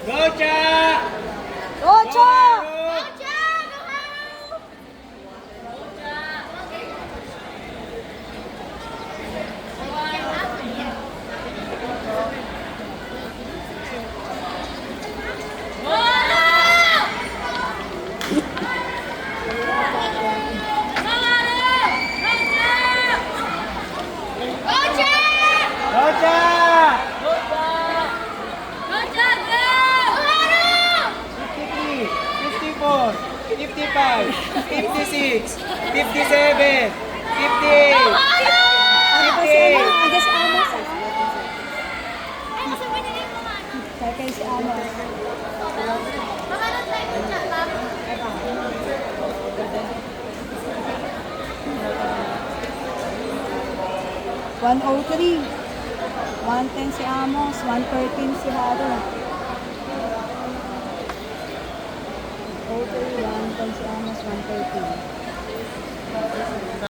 Gocha! Ocho! Gocha! 54, 55, 56, 57, 58, Andas si Amos. Kaya si Amos. $103. 110 si Amos. 113 si Haro. Okay, 110 si Amos. 113.